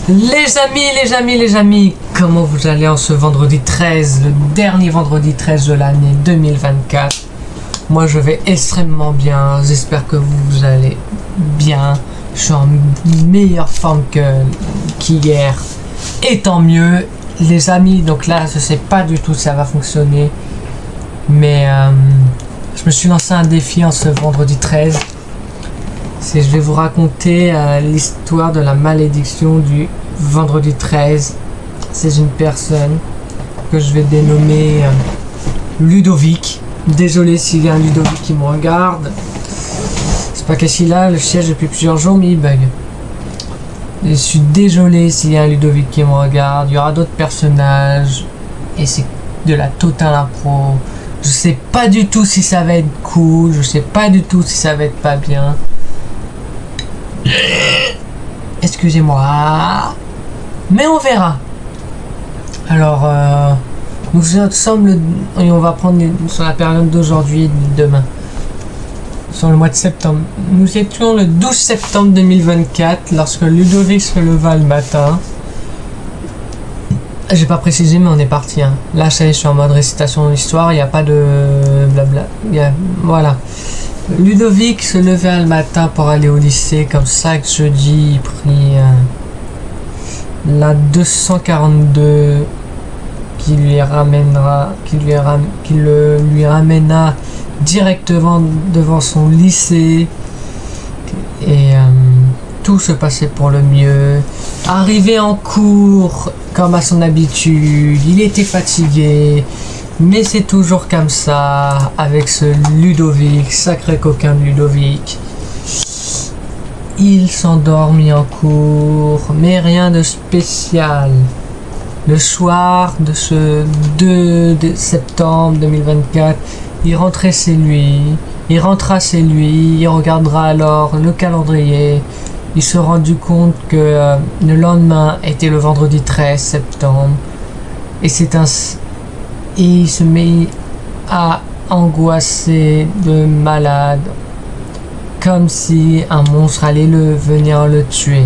Les amis, comment vous allez en ce vendredi 13, le dernier vendredi 13 de l'année 2024? Moi je vais extrêmement bien, j'espère que vous allez bien. Je suis en meilleure forme qu'hier, et tant mieux. Les amis, donc là je sais pas du tout si ça va fonctionner, mais je me suis lancé un défi en ce vendredi 13. Je vais vous raconter l'histoire de la malédiction du vendredi 13. C'est une personne que je vais dénommer Ludovic. Désolé s'il y a un Ludovic qui me regarde. C'est pas qu'il a le siège depuis plusieurs jours, mais il bug. Je suis désolé s'il y a un Ludovic qui me regarde. Il y aura d'autres personnages. Et c'est de la totale impro. Je sais pas du tout si ça va être cool. Je sais pas du tout si ça va être pas bien. Excusez-moi. Mais on verra. Alors, nous sommes et on va prendre sur la période d'aujourd'hui et de demain. Sur le mois de septembre. Nous étions le 12 septembre 2024 lorsque Ludovic se leva le matin. J'ai pas précisé, mais on est parti. Hein. Là, ça y est, je suis en mode récitation de l'histoire. Il n'y a pas de blabla. Voilà. Ludovic se levait le matin pour aller au lycée. Comme chaque jeudi, il prit la 242 qui lui ramena directement devant son lycée. Et tout se passait pour le mieux. Arrivé en cours, comme à son habitude, il était fatigué. Mais c'est toujours comme ça, avec ce Ludovic, sacré coquin de Ludovic. Il s'endormit en cours, mais rien de spécial. Le soir de ce 2 septembre 2024, il rentra chez lui, il regardera alors le calendrier. Il se rendu compte que le lendemain était le vendredi 13 septembre. Et il se mit à angoisser de malade, comme si un monstre allait venir le tuer.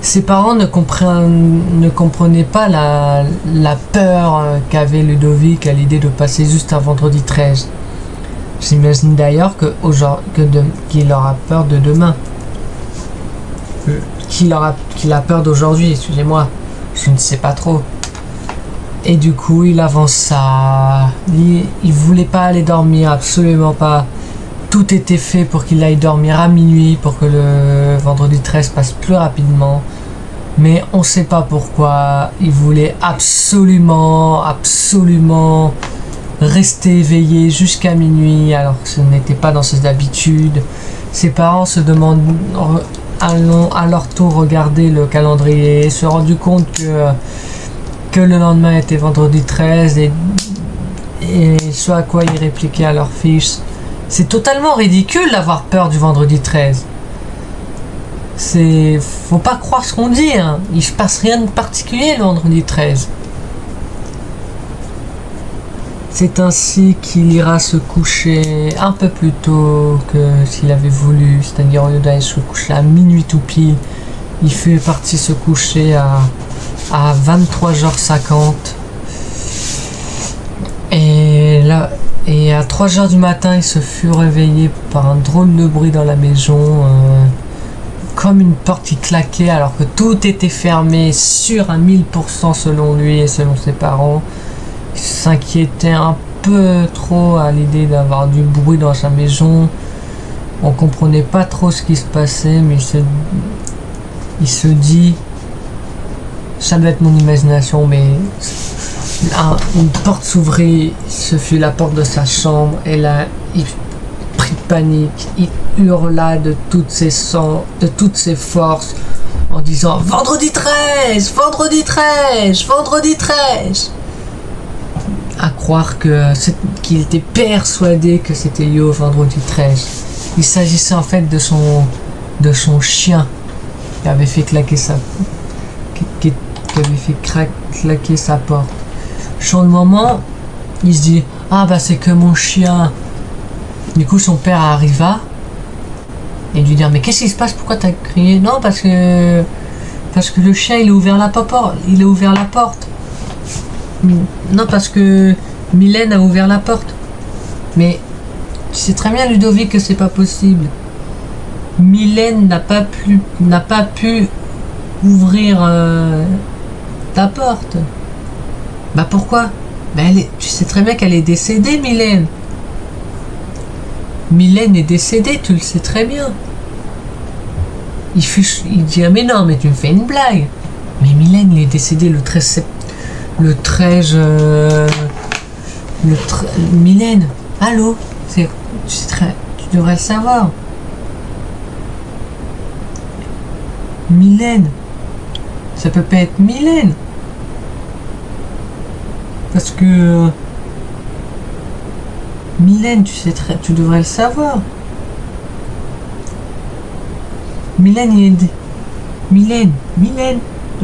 Ses parents ne comprenaient pas la peur qu'avait Ludovic à l'idée de passer juste un vendredi 13. J'imagine d'ailleurs qu'il aura peur de demain. Qu'il a peur d'aujourd'hui, excusez-moi. Je ne sais pas trop. Et du coup, il avança. Il voulait pas aller dormir, absolument pas. Tout était fait pour qu'il aille dormir à minuit, pour que le vendredi 13 passe plus rapidement. Mais on sait pas pourquoi. Il voulait absolument rester éveillé jusqu'à minuit, alors que ce n'était pas dans ses habitudes. Ses parents se demandent, à leur tour, regarder le calendrier, se rendu compte que le lendemain était vendredi 13 et ce à quoi ils répliquaient à leur fils: c'est totalement ridicule d'avoir peur du vendredi 13. Faut pas croire ce qu'on dit, hein. Il se passe rien de particulier le vendredi 13. C'est ainsi qu'il ira se coucher un peu plus tôt que s'il avait voulu, c'est-à-dire au lieu d'aller se coucher à minuit tout pile, il fut parti se coucher à 23h50. Et à 3h du matin, il se fut réveillé par un drôle de bruit dans la maison, comme une porte qui claquait alors que tout était fermé, sûr à 1000% selon lui et selon ses parents. Il s'inquiétait un peu trop à l'idée d'avoir du bruit dans sa maison. On comprenait pas trop ce qui se passait, mais il se dit, ça doit être mon imagination, mais une porte s'ouvrit, ce fut la porte de sa chambre, et là il prit panique, il hurla de toutes ses forces en disant: vendredi 13, vendredi 13, vendredi 13. À croire qu'il était persuadé que c'était lié au vendredi 13. Il s'agissait en fait de son chien qui avait fait claquer claquer sa porte. Sur le moment, il se dit: ah bah c'est que mon chien. Du coup son père arriva et lui dit: mais qu'est-ce qui se passe, pourquoi t'as crié? Non, parce que Parce que le chien, il a ouvert la porte. Il a ouvert la porte. Non, parce que Mylène a ouvert la porte. Mais tu sais très bien, Ludovic, que c'est pas possible. Mylène n'a pas pu ouvrir ta porte. Bah pourquoi? Bah tu sais très bien qu'elle est décédée, Mylène. Mylène est décédée, tu le sais très bien. Il dit, ah mais non, mais tu me fais une blague. Mais Mylène, il est décédé le 13 septembre. Mylène, allô? Tu devrais le savoir. Mylène. Ça peut pas être Mylène. Parce que... Mylène, tu devrais le savoir. Mylène, Mylène,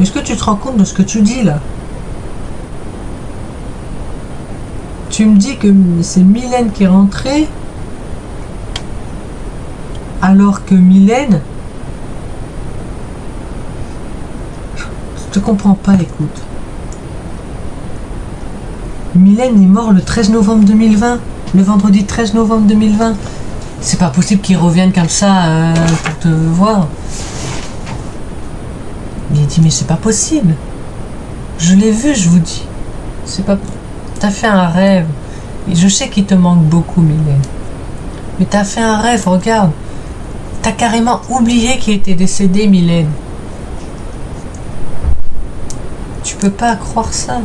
est-ce que tu te rends compte de ce que tu dis là? Tu me dis que c'est Mylène qui est rentrée, alors que Mylène... Je te comprends pas, écoute. Mylène est mort le 13 novembre 2020, le vendredi 13 novembre 2020. C'est pas possible qu'ils reviennent comme ça pour te voir. Il dit, mais c'est pas possible. Je l'ai vu, je vous dis. C'est pas... T'as fait un rêve. Et je sais qu'il te manque beaucoup, Mylène. Mais t'as fait un rêve, regarde. T'as carrément oublié qu'il était décédé, Mylène. Tu peux pas croire ça.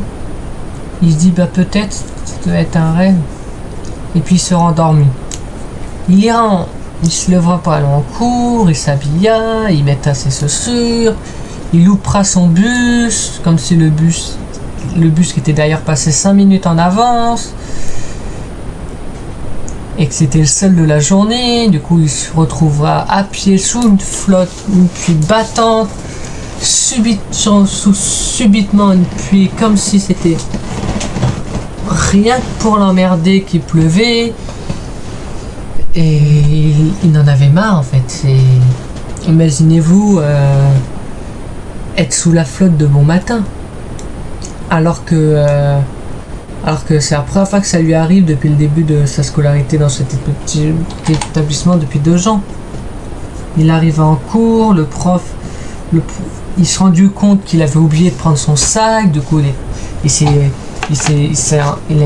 Il se dit, bah peut-être, ça doit être un rêve. Et puis il se rendormit. Il se lèvera pas aller en cours, il s'habilla, il mettra ses chaussures, il loupera son bus, comme si le bus qui était d'ailleurs passé 5 minutes en avance, et que c'était le seul de la journée. Du coup, il se retrouvera à pied sous une pluie battante, subitement une pluie comme si c'était rien que pour l'emmerder qu'il pleuvait. Et il en avait marre en fait. Imaginez-vous être sous la flotte de bon matin, alors que c'est la première fois que ça lui arrive depuis le début de sa scolarité dans cet petit établissement depuis 2 ans. Il arrive en cours, le prof, il se rendu compte qu'il avait oublié de prendre son sac. Du coup, il a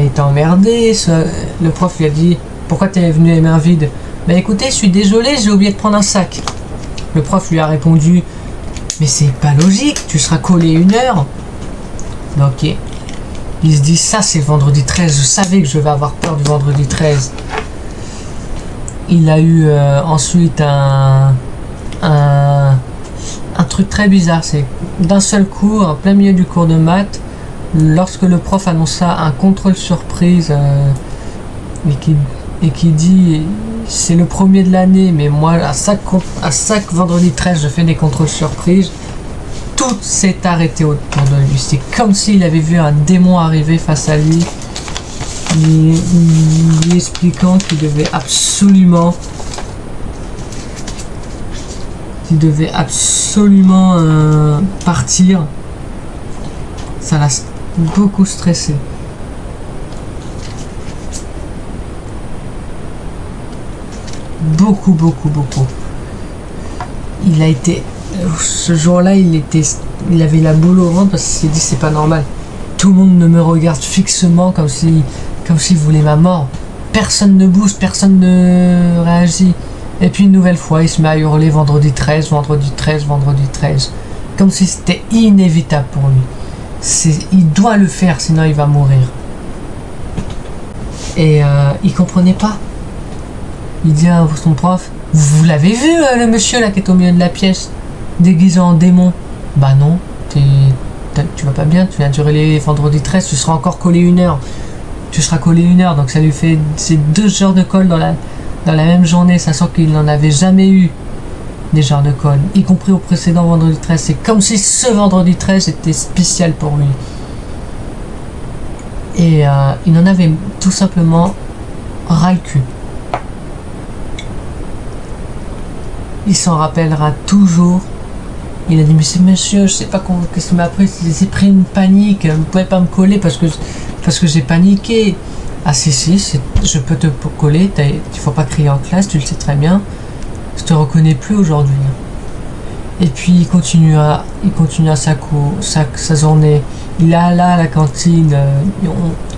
été emmerdé. Le prof lui a dit, pourquoi t'es venu les mains vides? Bah écoutez, je suis désolé, j'ai oublié de prendre un sac. Le prof lui a répondu, mais c'est pas logique, tu seras collé 1 heure. Ok. Il se dit, ça c'est vendredi 13, je savais que je vais avoir peur du vendredi 13. Il a eu ensuite un truc très bizarre, c'est d'un seul coup, en plein milieu du cours de maths, lorsque le prof annonça un contrôle surprise et qui dit, c'est le premier de l'année, mais moi à chaque vendredi 13 je fais des contrôles surprises, tout s'est arrêté autour de lui. C'est comme s'il avait vu un démon arriver face à lui, lui expliquant qu'il devait absolument partir. Ça l'a beaucoup stressé. Beaucoup. Il a été... Ce jour-là, il avait la boule au ventre parce qu'il s'est dit, c'est pas normal. Tout le monde ne me regarde fixement comme s'il voulait ma mort. Personne ne bouge, personne ne réagit. Et puis une nouvelle fois, il se met à hurler vendredi 13, vendredi 13, vendredi 13. Comme si c'était inévitable pour lui. Il doit le faire, sinon il va mourir. Et il comprenait pas. Il dit à son prof, vous l'avez vu le monsieur là qui est au milieu de la pièce, déguisé en démon? Bah non, tu vas pas bien, tu viens de hurler vendredi 13, tu seras encore collé 1 heure. Tu seras collé 1 heure, donc ça lui fait 2 heures de colle dans la même journée, sachant qu'il n'en avait jamais eu des heures de colle, y compris au précédent vendredi 13. C'est comme si ce vendredi 13 était spécial pour lui. Et il en avait tout simplement ras le cul. Il s'en rappellera toujours Il a dit mais c'est monsieur, je sais pas qu'est-ce que m'a pris, j'ai pris une panique, vous pouvez pas me coller parce que j'ai paniqué. Ah si, je peux te coller, il faut pas crier en classe, tu le sais très bien. Je te reconnais plus aujourd'hui. Et puis il continue à sa journée. Il est là à la cantine,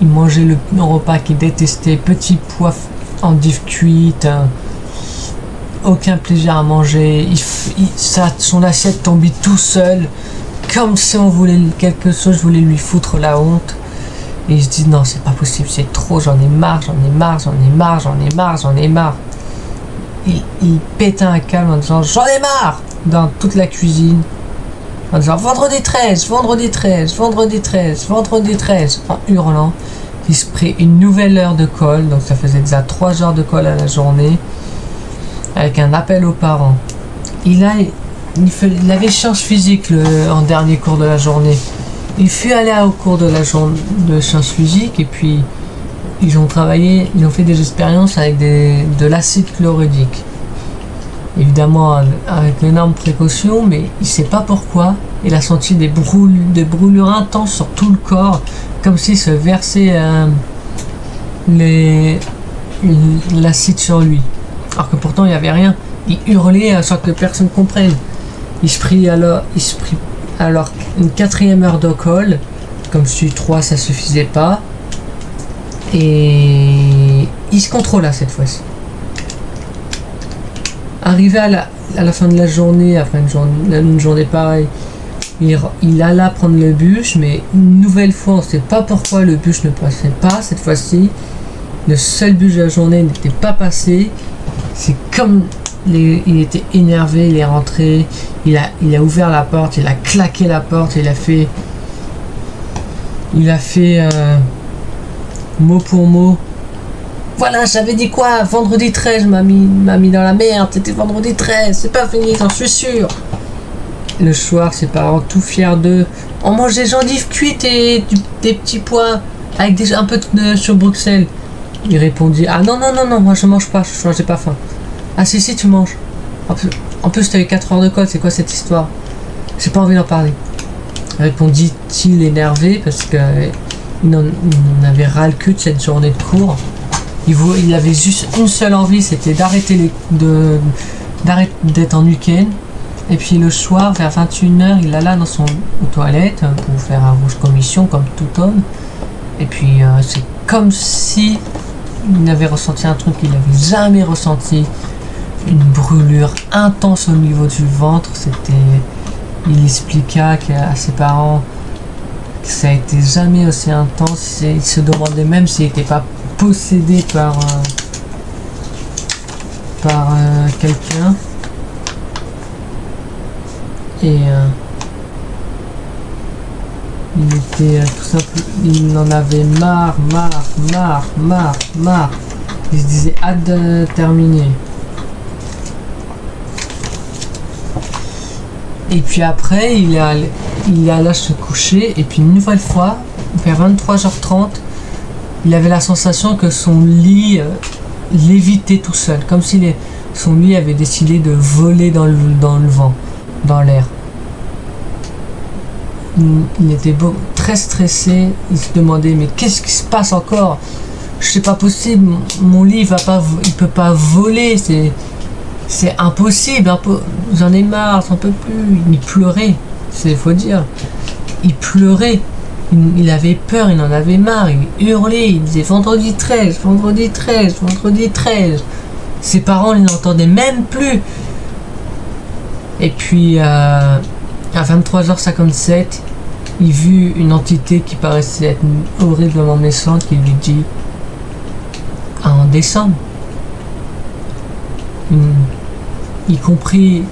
il mangeait le repas qu'il détestait, petits pois en div cuite, aucun plaisir à manger. Son assiette tombait tout seul, comme si on voulait quelque chose, je voulais lui foutre la honte. Et il se dit non, c'est pas possible, c'est trop, j'en ai marre. Il pète un câble en disant j'en ai marre dans toute la cuisine, en disant vendredi 13, en hurlant. Il se prit une nouvelle heure de colle, donc ça faisait déjà 3 heures de colle à la journée, avec un appel aux parents. Il avait sciences physiques en dernier cours de la journée. Il fut allé au cours de sciences physiques et puis ils ont fait des expériences avec de l'acide chlorhydrique. Évidemment avec d'énormes précautions, mais il ne sait pas pourquoi. Il a senti des brûlures intenses sur tout le corps, comme s'il se versait l'acide sur lui. Alors que pourtant il n'y avait rien. Il hurlait sans que personne comprenne. Il se prit alors une 4e heure de colle, comme si 3 ça suffisait pas. Et il se contrôla cette fois-ci. Arrivé à la fin de la journée, après une journée pareille, il alla prendre le bus, mais une nouvelle fois, on ne sait pas pourquoi le bus ne passait pas cette fois-ci. Le seul bus de la journée n'était pas passé. C'est comme il était énervé, il est rentré, il a ouvert la porte, il a claqué la porte, il a fait mot pour mot. Voilà, j'avais dit quoi? Vendredi 13, m'a mis dans la merde. C'était vendredi 13, c'est pas fini, j'en suis sûr. Le soir, ses parents, tout fiers d'eux, on mange des endives cuites et des petits pois avec un peu de sur Bruxelles. Il répondit ah non, moi je mange pas, j'ai pas faim. Ah si, tu manges. En plus, t'as eu 4 heures de colle, c'est quoi cette histoire? J'ai pas envie d'en parler. Répondit-il énervé parce qu'il en avait ras le cul de cette journée de cours. Il avait juste une seule envie, c'était d'arrêter d'être en week-end. Et puis le soir, vers 21h, il alla dans son toilette pour faire un rouge commission comme tout homme. Et puis c'est comme si il avait ressenti un truc qu'il n'avait jamais ressenti. Une brûlure intense au niveau du ventre. Il expliqua à ses parents que ça a été jamais aussi intense. Il se demandait même s'il n'était pas possédé par quelqu'un. Et il était tout simple, il en avait marre. Il se disait hâte de terminer. Et puis après, il alla se coucher. Et puis une nouvelle fois, vers 23h30, il avait la sensation que son lit lévitait tout seul, comme si son lit avait décidé de voler dans le vent, dans l'air. Il était très stressé, il se demandait mais qu'est-ce qui se passe encore? C'est pas possible, mon lit il peut pas voler, c'est impossible, j'en ai marre, j'en peux plus. Il pleurait, faut dire, il pleurait, il avait peur, il en avait marre, il hurlait, il disait vendredi 13. Ses parents ne l'entendaient même plus. Et puis à 23h57, il vit une entité qui paraissait être horriblement méchante qui lui dit en décembre. Il comprit,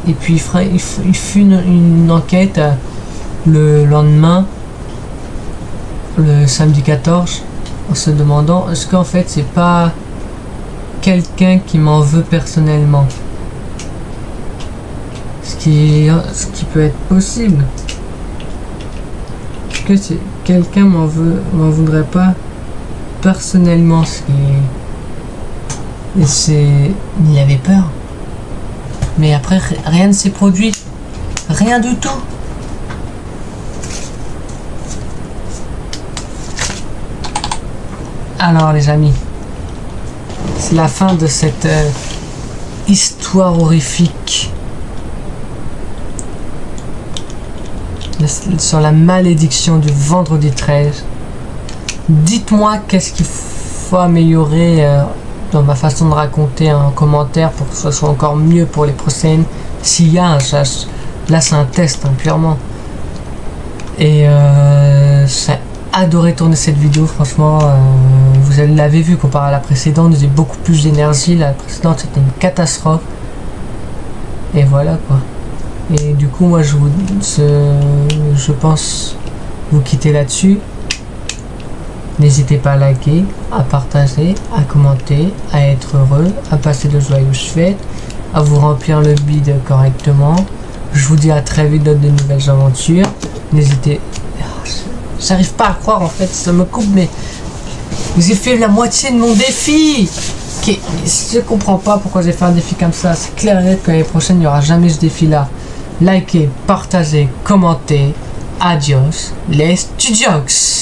et puis il fit une enquête le lendemain, le samedi 14, en se demandant est-ce qu'en fait c'est pas quelqu'un qui m'en veut personnellement. Ce qui peut être possible. Est-ce que quelqu'un m'en voudrait pas personnellement, il avait peur. Mais après, rien ne s'est produit. Rien du tout. Alors les amis, c'est la fin de cette histoire horrifique sur la malédiction du vendredi 13. Dites-moi qu'est-ce qu'il faut améliorer dans ma façon de raconter en commentaire pour que ce soit encore mieux pour les prochaines. S'il y a là c'est un test purement. Et j'ai adoré tourner cette vidéo, franchement. Vous l'avez vu comparé à la précédente, j'ai beaucoup plus d'énergie. La précédente c'était une catastrophe. Et voilà quoi. Et du coup moi je pense vous quitter là-dessus. N'hésitez pas à liker, à partager, à commenter, à être heureux, à passer de joyeuses fêtes, à vous remplir le bide correctement. Je vous dis à très vite dans de nouvelles aventures. N'hésitez... J'arrive pas à croire en fait, ça me coupe, mais... J'ai fait la moitié de mon défi. Je comprends pas pourquoi j'ai fait un défi comme ça. C'est clair et net que l'année prochaine, il n'y aura jamais ce défi-là. Likez, partagez, commentez. Adios, les studios.